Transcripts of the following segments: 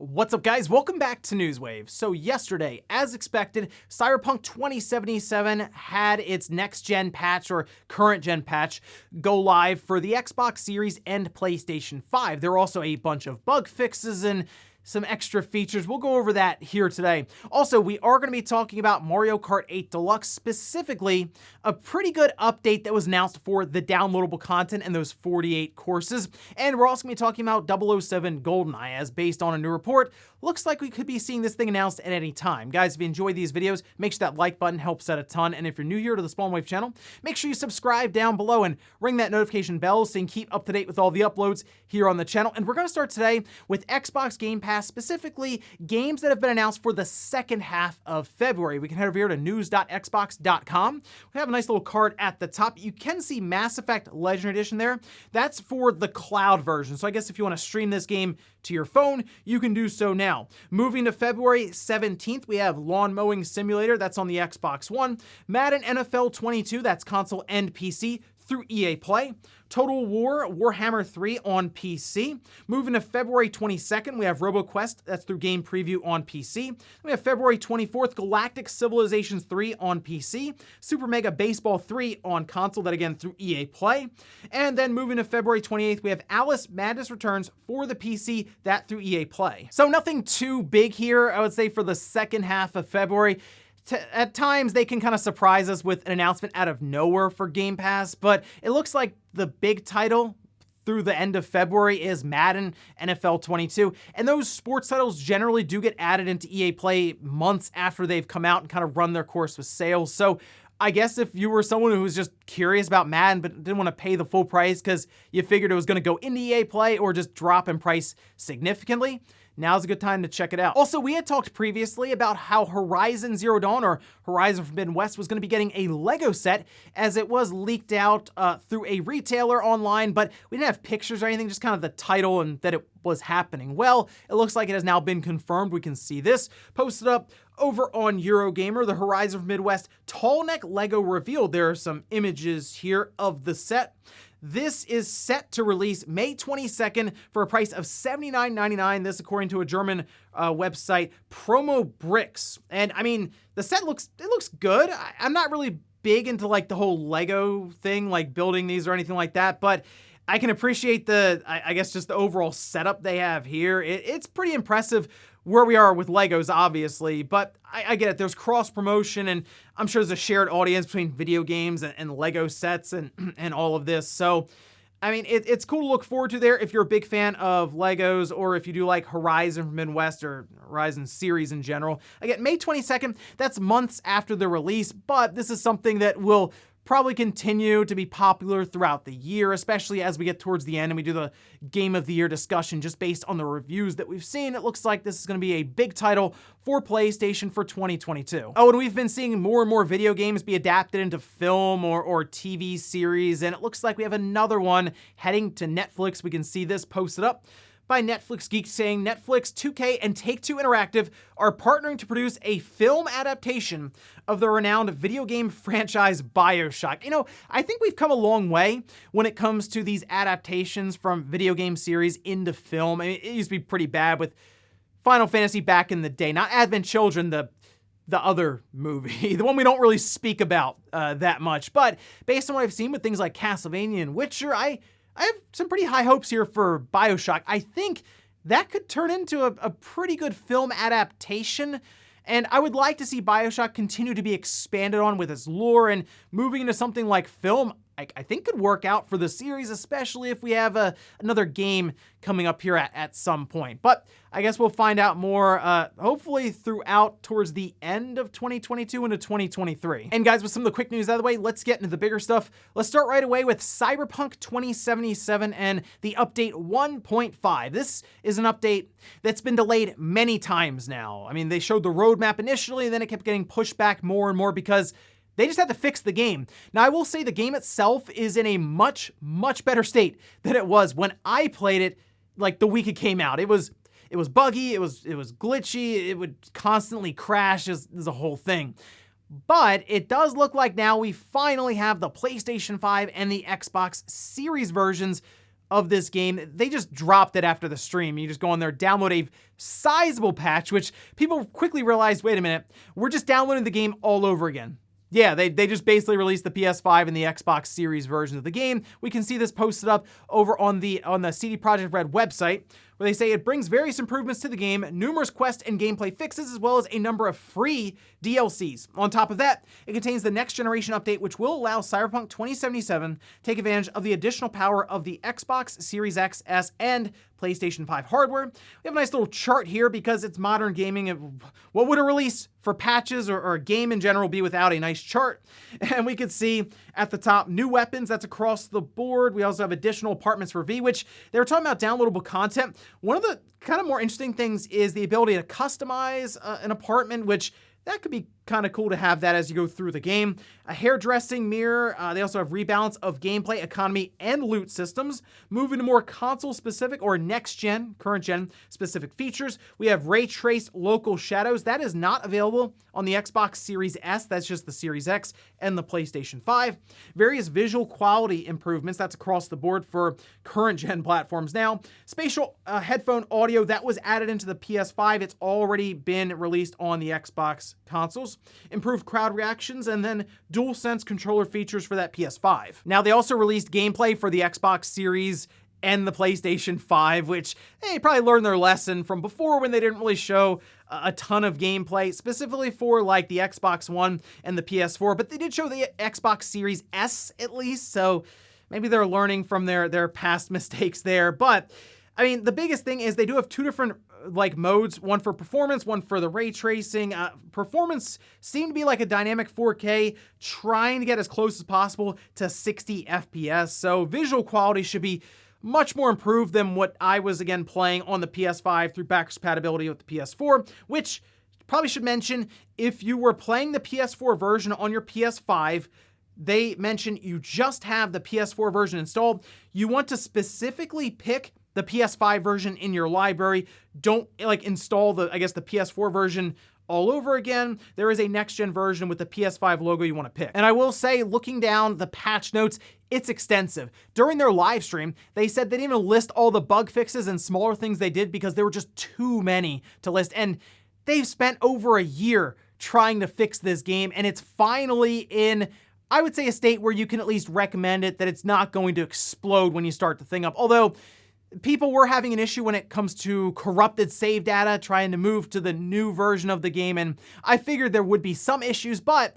What's up, guys? Welcome back to Newswave. So yesterday, as expected, Cyberpunk 2077 had its next-gen patch or current-gen patch go live for the Xbox Series and PlayStation 5. There were also a bunch of bug fixes and some extra features. We'll go over that here today. Also, we are going to be talking about Mario Kart 8 Deluxe, specifically a pretty good update that was announced for the downloadable content and those 48 courses. And we're also going to be talking about 007 Goldeneye, as based on a new report, looks like we could be seeing this thing announced at any time. Guys, if you enjoy these videos, make sure that like button helps out a ton. And if you're new here to the Spawnwave channel, make sure you subscribe down below and ring that notification bell so you can keep up to date with all the uploads here on the channel. And we're going to start today with Xbox Game Pass, specifically games that have been announced for the second half of February. We can head over here to news.xbox.com. We have a nice little card at the top. You can see Mass Effect Legendary Edition there. That's for the cloud version. So I guess if you want to stream this game to your phone, you can do so now. Moving to February 17th, we have Lawn Mowing Simulator. That's on the Xbox One. Madden NFL 22, that's console and PC through EA Play. Total War Warhammer 3 on PC. Moving to February 22nd, we have RoboQuest, that's through Game Preview on PC. We have February 24th, Galactic Civilizations 3 on PC. Super Mega Baseball 3 on console, that again through EA Play. And then moving to February 28th, we have Alice Madness Returns for the PC, that through EA Play. So nothing too big here, I would say, for the second half of February. At times, they can kind of surprise us with an announcement out of nowhere for Game Pass, but it looks like the big title through the end of February is Madden NFL 22, and those sports titles generally do get added into EA Play months after they've come out and kind of run their course with sales. So I guess if you were someone who was just curious about Madden but didn't want to pay the full price because you figured it was going to go into EA Play or just drop in price significantly, now's a good time to check it out. Also, we had talked previously about how Horizon Zero Dawn, or Horizon Forbidden West, was going to be getting a Lego set, as it was leaked out through a retailer online, but we didn't have pictures or anything, just kind of the title and that it was happening. Well, it looks like it has now been confirmed. We can see this posted up over on Eurogamer, the Horizon Forbidden West tall neck Lego revealed. There are some images here of the set. This is set to release May 22nd for a price of $79.99. This according to a German website, Promo Bricks. And I mean, the set looks good. I'm not really big into like the whole Lego thing, like building these or anything like that, but I can appreciate the, I guess, just the overall setup they have here. It's pretty impressive where we are with Legos, obviously, but I get it. There's cross promotion, and I'm sure there's a shared audience between video games and Lego sets and all of this. So, I mean, it's cool to look forward to there if you're a big fan of Legos, or if you do like Horizon Forbidden West or Horizon series in general. Again, May 22nd, that's months after the release, but this is something that will probably continue to be popular throughout the year, especially as we get towards the end and we do the Game of the Year discussion. Just based on the reviews that we've seen, it looks like this is going to be a big title for PlayStation for 2022. Oh, and we've been seeing more and more video games be adapted into film or TV series, and it looks like we have another one heading to Netflix. We can see this posted up by Netflix Geek, saying Netflix, 2K, and Take-Two Interactive are partnering to produce a film adaptation of the renowned video game franchise Bioshock. You know, I think we've come a long way when it comes to these adaptations from video game series into film. I mean, it used to be pretty bad with Final Fantasy back in the day, not Advent Children, the other movie, the one we don't really speak about that much. But based on what I've seen with things like Castlevania and Witcher, I have some pretty high hopes here for Bioshock. I think that could turn into a pretty good film adaptation, and I would like to see Bioshock continue to be expanded on with its lore, and moving into something like film, I think could work out for the series, especially if we have another game coming up here at some point. But I guess we'll find out more, hopefully throughout towards the end of 2022 into 2023. And guys, with some of the quick news out of the way, let's get into the bigger stuff. Let's start right away with Cyberpunk 2077 and the update 1.5. This is an update that's been delayed many times now. I mean, they showed the roadmap initially, and then it kept getting pushed back more and more because they just had to fix the game. Now, I will say the game itself is in a much, much better state than it was when I played it, like the week it came out. It was buggy, it was glitchy, it would constantly crash as a whole thing. But it does look like now we finally have the PlayStation 5 and the Xbox Series versions of this game. They just dropped it after the stream. You just go on there, download a sizable patch, which people quickly realized, wait a minute, we're just downloading the game all over again. Yeah, they just basically released the PS5 and the Xbox Series version of the game. We can see this posted up over on the CD Projekt Red website, where they say it brings various improvements to the game, numerous quest and gameplay fixes, as well as a number of free DLCs. On top of that, it contains the next generation update, which will allow Cyberpunk 2077 to take advantage of the additional power of the Xbox Series X, S, and PlayStation 5 hardware. We have a nice little chart here because it's modern gaming. What would a release for patches or a game in general be without a nice chart? And we could see at the top, new weapons, that's across the board. We also have additional apartments for V, which they were talking about downloadable content. One of the kind of more interesting things is the ability to customize an apartment, which that could be kind of cool to have that as you go through the game. A hairdressing mirror. They also have rebalance of gameplay, economy, and loot systems. Moving to more console-specific or next-gen, current-gen specific features. We have ray traced local shadows. That is not available on the Xbox Series S. That's just the Series X and the PlayStation 5. Various visual quality improvements. That's across the board for current-gen platforms now. Spatial headphone audio. That was added into the PS5. It's already been released on the Xbox consoles. Improved crowd reactions, and then DualSense controller features for that PS5. Now, they also released gameplay for the Xbox Series and the PlayStation 5, which they probably learned their lesson from before when they didn't really show a ton of gameplay, specifically for like the Xbox One and the PS4, but they did show the Xbox Series S at least, so maybe they're learning from their past mistakes there. But I mean, the biggest thing is they do have two different like modes, one for performance, one for the ray tracing. Performance seemed to be like a dynamic 4K, trying to get as close as possible to 60 FPS. So visual quality should be much more improved than what I was again playing on the PS5 through backwards compatibility with the PS4, which probably should mention, if you were playing the PS4 version on your PS5, they mentioned you just have the PS4 version installed. You want to specifically pick the PS5 version in your library. Don't like install the PS4 version all over again. There is a next-gen version with the PS5 logo you want to pick. And I will say, looking down the patch notes, it's extensive. During their live stream, they said they didn't even list all the bug fixes and smaller things they did because there were just too many to list. And they've spent over a year trying to fix this game, and it's finally in, I would say, a state where you can at least recommend it, that it's not going to explode when you start the thing up. Although people were having an issue when it comes to corrupted save data, trying to move to the new version of the game, and I figured there would be some issues, but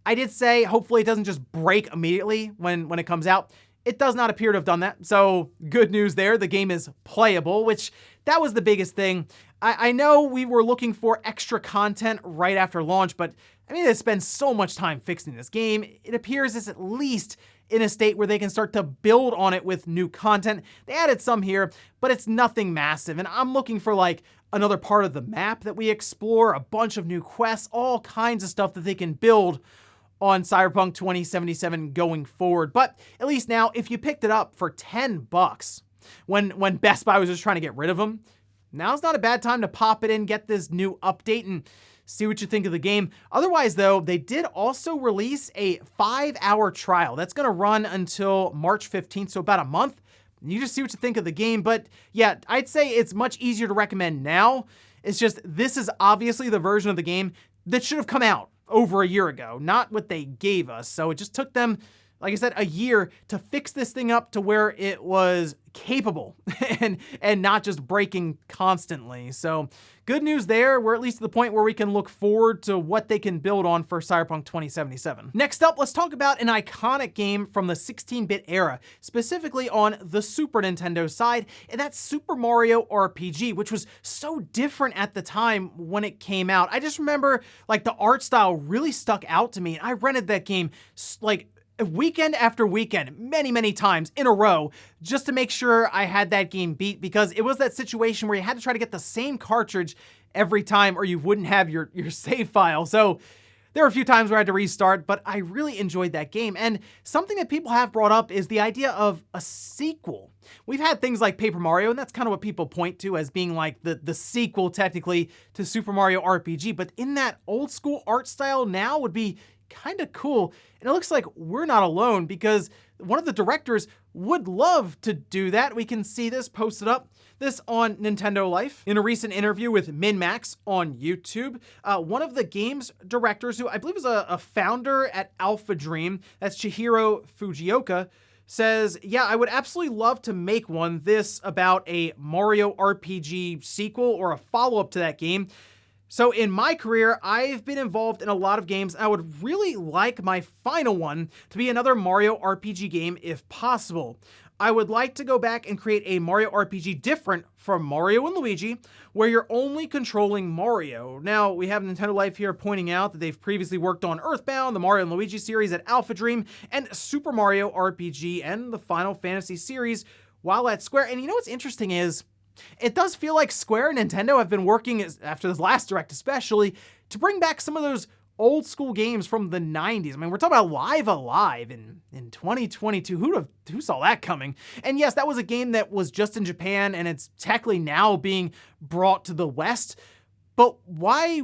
I did say hopefully it doesn't just break immediately when it comes out. It does not appear to have done that, so good news there. The game is playable, which that was the biggest thing. I know we were looking for extra content right after launch, but I mean, they spend so much time fixing this game. It appears it's at least in a state where they can start to build on it with new content. They added some here, but it's nothing massive. And I'm looking for like another part of the map that we explore, a bunch of new quests, all kinds of stuff that they can build on Cyberpunk 2077 going forward. But at least now, if you picked it up for $10, when Best Buy was just trying to get rid of them, now's not a bad time to pop it in, get this new update, and see what you think of the game. Otherwise, though, they did also release a 5-hour trial. That's going to run until March 15th, so about a month. You just see what you think of the game. But yeah, I'd say it's much easier to recommend now. It's just, this is obviously the version of the game that should have come out over a year ago, not what they gave us. So it just took them, like I said, a year to fix this thing up to where it was capable and not just breaking constantly. So good news there. We're at least at the point where we can look forward to what they can build on for Cyberpunk 2077. Next up, let's talk about an iconic game from the 16-bit era, specifically on the Super Nintendo side, and that's Super Mario RPG, which was so different at the time when it came out. I just remember like the art style really stuck out to me. I rented that game like weekend after weekend, many times in a row, just to make sure I had that game beat, because it was that situation where you had to try to get the same cartridge every time or you wouldn't have your save file. So there were a few times where I had to restart, but I really enjoyed that game. And something that people have brought up is the idea of a sequel. We've had things like Paper Mario, and that's kind of what people point to as being like the sequel technically to Super Mario RPG, but in that old school art style now would be kind of cool. And it looks like we're not alone, because one of the directors would love to do that. We can see this posted up. This on Nintendo Life. In a recent interview with MinMax on YouTube, one of the game's directors, who I believe is a founder at Alpha Dream, that's Chihiro Fujioka, says, yeah, I would absolutely love to make one, this about a Mario RPG sequel or a follow-up to that game. So in my career, I've been involved in a lot of games, and I would really like my final one to be another Mario RPG game if possible. I would like to go back and create a Mario RPG different from Mario and Luigi, where you're only controlling Mario. Now, we have Nintendo Life here pointing out that they've previously worked on Earthbound, the Mario and Luigi series at Alpha Dream, and Super Mario RPG and the Final Fantasy series while at Square. And you know what's interesting is, it does feel like Square and Nintendo have been working, after this last Direct especially, to bring back some of those old school games from the 90s. I mean, we're talking about Live Alive in 2022. Who saw that coming? And yes, that was a game that was just in Japan, and it's technically now being brought to the West. But why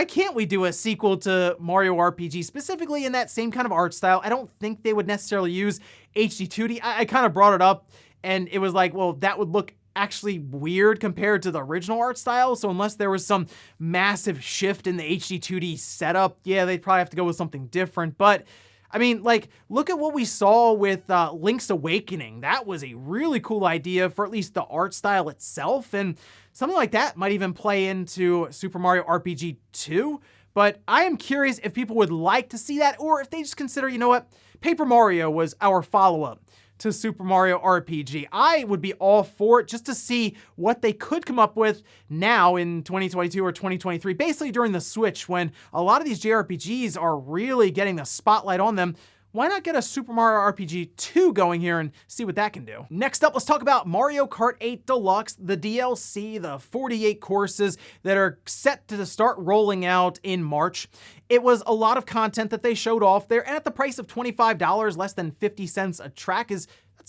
can't we do a sequel to Mario RPG, specifically in that same kind of art style? I don't think they would necessarily use HD 2D. I kind of brought it up, and it was like, well, that would look actually weird compared to the original art style. So unless there was some massive shift in the HD 2D setup, yeah, they'd probably have to go with something different. But I mean, like, look at what we saw with Link's Awakening. That was a really cool idea for at least the art style itself. And something like that might even play into Super Mario RPG 2. But I am curious if people would like to see that, or if they just consider, you know what, Paper Mario was our follow-up to Super Mario RPG. I would be all for it just to see what they could come up with now in 2022 or 2023, basically during the Switch, when a lot of these JRPGs are really getting the spotlight on them. Why not get a Super Mario RPG 2 going here and see what that can do? Next up, let's talk about Mario Kart 8 Deluxe, the DLC, the 48 courses that are set to start rolling out in March. It was a lot of content that they showed off there, and at the price of $25, less than 50 cents a track, that's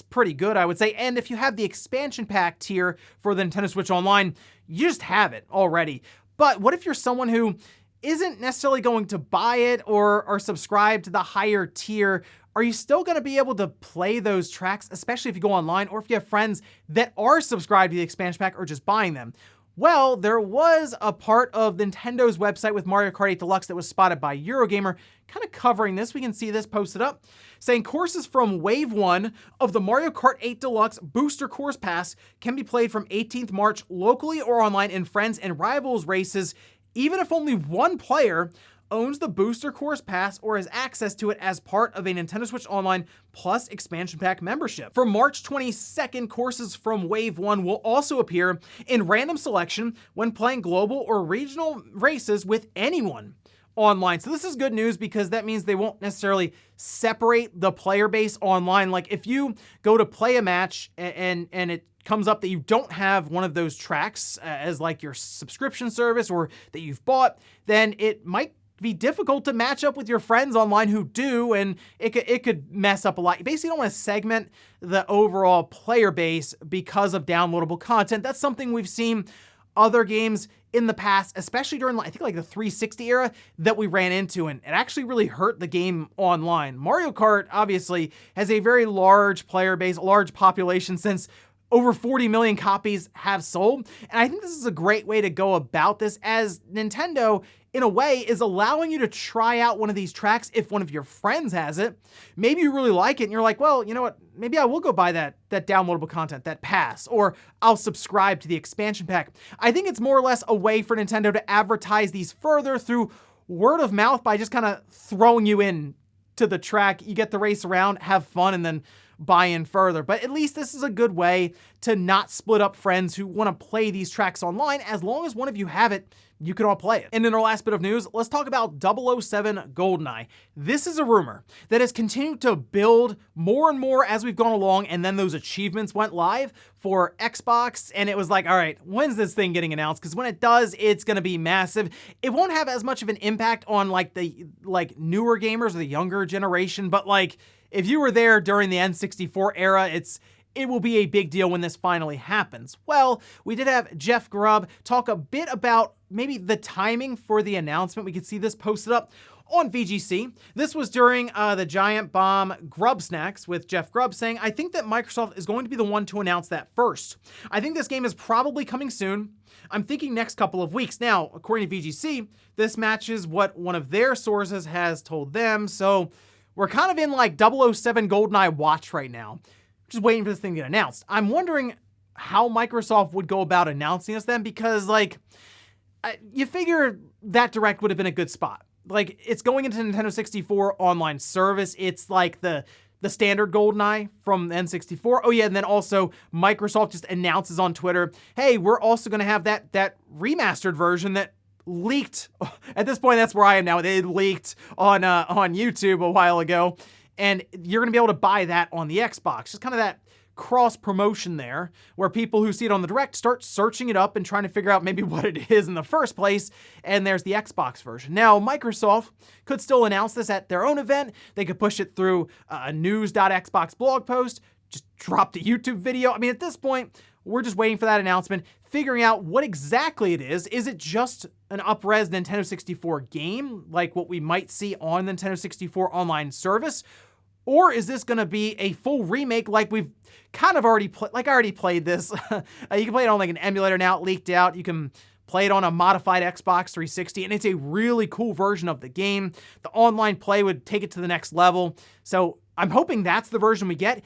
pretty good, I would say. And if you have the expansion pack tier for the Nintendo Switch Online, you just have it already. But what if you're someone who isn't necessarily going to buy it or subscribe to the higher tier? Are you still going to be able to play those tracks, especially if you go online, or if you have friends that are subscribed to the expansion pack or just buying them? Well, there was a part of Nintendo's website with Mario Kart 8 Deluxe that was spotted by Eurogamer, kind of covering this. We can see this posted up, saying courses from Wave 1 of the Mario Kart 8 Deluxe Booster Course Pass can be played from 18th March locally or online in Friends and Rivals races, even if only one player owns the Booster Course Pass or has access to it as part of a Nintendo Switch Online Plus expansion pack membership. For March 22nd, courses from Wave 1 will also appear in random selection when playing global or regional races with anyone online. So this is good news because that means they won't necessarily separate the player base online. Like if you go to play a match and it comes up that you don't have one of those tracks as like your subscription service or that you've bought, then it might be difficult to match up with your friends online who do, and it could mess up a lot. You basically don't want to segment the overall player base because of downloadable content. That's something we've seen other games in the past, especially during, I think, like the 360 era, that we ran into, and it actually really hurt the game online. Mario Kart obviously has a very large player base, a large population, since over 40 million copies have sold. And I think this is a great way to go about this, as Nintendo, in a way, is allowing you to try out one of these tracks if one of your friends has it. Maybe you really like it and you're like, well, you know what, maybe I will go buy that downloadable content, that pass, or I'll subscribe to the expansion pack. I think it's more or less a way for Nintendo to advertise these further through word of mouth by just kind of throwing you in to the track. You get to race around, have fun, and then buy in further. But at least this is a good way to not split up friends who want to play these tracks online. As long as one of you have it, you can all play it. And in our last bit of news, let's talk about 007 Goldeneye. This is a rumor that has continued to build more and more as we've gone along, and then those achievements went live for Xbox, and it was like, all right, when's this thing getting announced? Because when it does, it's going to be massive. It won't have as much of an impact on like the newer gamers or the younger generation, but like if you were there during the N64 era, it will be a big deal when this finally happens. Well, we did have Jeff Grubb talk a bit about maybe the timing for the announcement. We could see this posted up on VGC. This was during the Giant Bomb Grub Snacks with Jeff Grubb saying, I think that Microsoft is going to be the one to announce that first. I think this game is probably coming soon. I'm thinking next couple of weeks. Now, according to VGC, this matches what one of their sources has told them, so we're kind of in like 007 GoldenEye watch right now, just waiting for this thing to get announced. I'm wondering how Microsoft would go about announcing this then, because like, you figure that Direct would have been a good spot. Like, it's going into Nintendo 64 online service. It's like the standard GoldenEye from N64. Oh yeah, and then also Microsoft just announces on Twitter, hey, we're also going to have that remastered version that leaked. At this point, that's where I am now. It leaked on YouTube a while ago, and you're going to be able to buy that on the Xbox. Just kind of that cross promotion there, where people who see it on the Direct start searching it up and trying to figure out maybe what it is in the first place, and there's the Xbox version. Now, Microsoft could still announce this at their own event. They could push it through a news.xbox blog post, just drop the YouTube video. I mean, at this point, we're just waiting for that announcement, figuring out what exactly it is. Is it just an up-res Nintendo 64 game, like what we might see on Nintendo 64 online service? Or is this going to be a full remake like we've kind of already played? Like, I already played this. You can play it on like an emulator now, it leaked out. You can play it on a modified Xbox 360, and it's a really cool version of the game. The online play would take it to the next level. So I'm hoping that's the version we get,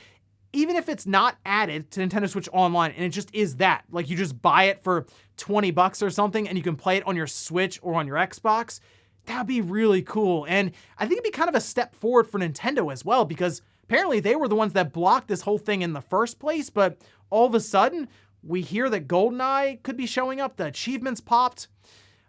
even if it's not added to Nintendo Switch Online, and it just is that. Like, you just buy it for $20 or something, and you can play it on your Switch or on your Xbox. That'd be really cool. And I think it'd be kind of a step forward for Nintendo as well, because apparently they were the ones that blocked this whole thing in the first place, but all of a sudden, we hear that GoldenEye could be showing up, the achievements popped.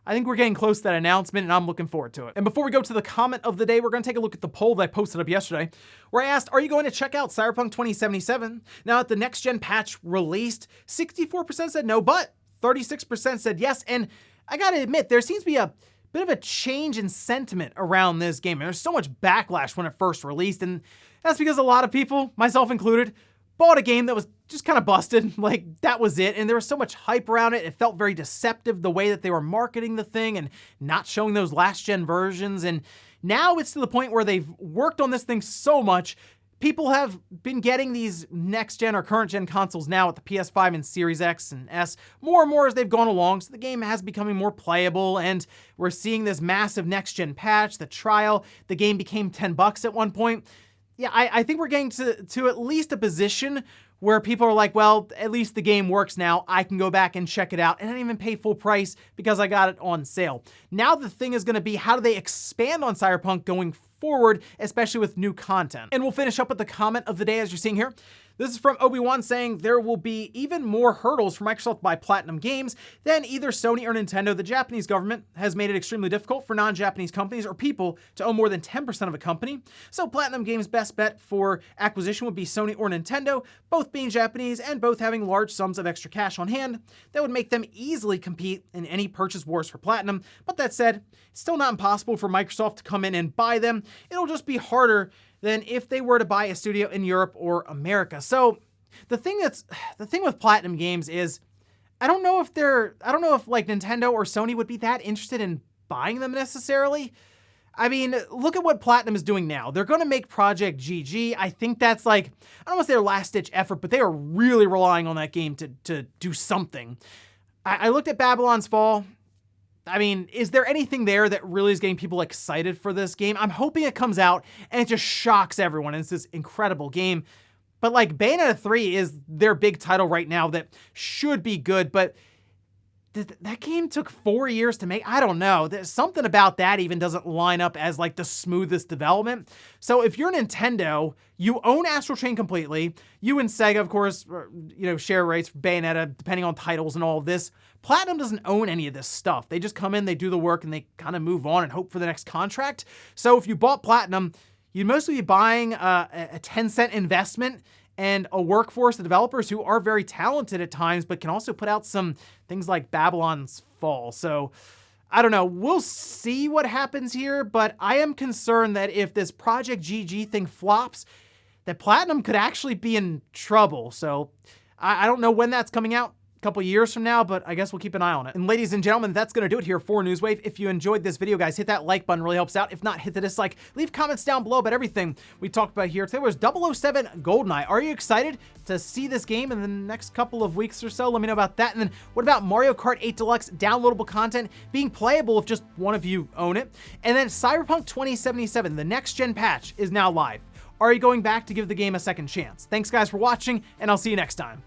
I think we're getting close to that announcement, and I'm looking forward to it. And before we go to the comment of the day, we're going to take a look at the poll that I posted up yesterday, where I asked, are you going to check out Cyberpunk 2077? Now, that the next-gen patch released, 64% said no, but 36% said yes, and I gotta admit, there seems to be a bit of a change in sentiment around this game. And there's so much backlash when it first released, and that's because a lot of people, myself included, bought a game that was just kind of busted. Like, that was it. And there was so much hype around it. It felt very deceptive the way that they were marketing the thing and not showing those last-gen versions. And now it's to the point where they've worked on this thing so much, people have been getting these next-gen or current-gen consoles now with the PS5 and Series X and S more and more as they've gone along, so the game has becoming more playable, and we're seeing this massive next-gen patch, the trial. The game became $10 at one point. Yeah, I think we're getting to at least a position where people are like, well, at least the game works now. I can go back and check it out and I didn't even pay full price because I got it on sale. Now the thing is going to be, how do they expand on Cyberpunk going forward, especially with new content? And we'll finish up with the comment of the day as you're seeing here. This is from Obi-Wan saying, there will be even more hurdles for Microsoft to buy Platinum Games than either Sony or Nintendo. The Japanese government has made it extremely difficult for non-Japanese companies or people to own more than 10% of a company. So Platinum Games' best bet for acquisition would be Sony or Nintendo, both being Japanese and both having large sums of extra cash on hand that would make them easily compete in any purchase wars for Platinum. But that said, it's still not impossible for Microsoft to come in and buy them. It'll just be harder than if they were to buy a studio in Europe or America. So the thing with Platinum Games is, I don't know if like Nintendo or Sony would be that interested in buying them necessarily. I mean, look at what Platinum is doing now. They're going to make Project GG. I think that's like, I don't want to say their last-ditch effort, but they are really relying on that game to do something. I looked at Babylon's Fall. I mean, is there anything there that really is getting people excited for this game? I'm hoping it comes out and it just shocks everyone. It's this incredible game. But like, Bayonetta 3 is their big title right now that should be good, but that game took 4 years to make. I don't know. There's something about that even doesn't line up as like the smoothest development. So if you're Nintendo, you own Astral Chain completely. You and Sega, of course, share rights for Bayonetta, depending on titles and all of this. Platinum doesn't own any of this stuff. They just come in, they do the work, and they kind of move on and hope for the next contract. So if you bought Platinum, you'd mostly be buying a 10-cent investment and a workforce of developers who are very talented at times, but can also put out some things like Babylon's Fall. So I don't know. We'll see what happens here, but I am concerned that if this Project GG thing flops, that Platinum could actually be in trouble. So I don't know when that's coming out. couple years from now, but I guess we'll keep an eye on it. And ladies and gentlemen, that's gonna do it here for Newswave. If you enjoyed this video, guys, hit that like button, really helps out. If not, hit the dislike. Leave comments down below about everything we talked about here. Today was 007 Goldeneye. Are you excited to see this game in the next couple of weeks or so? Let me know about that. And then what about Mario Kart 8 Deluxe downloadable content being playable if just one of you own it? And then Cyberpunk 2077, the next gen patch is now live. Are you going back to give the game a second chance? Thanks guys for watching, and I'll see you next time.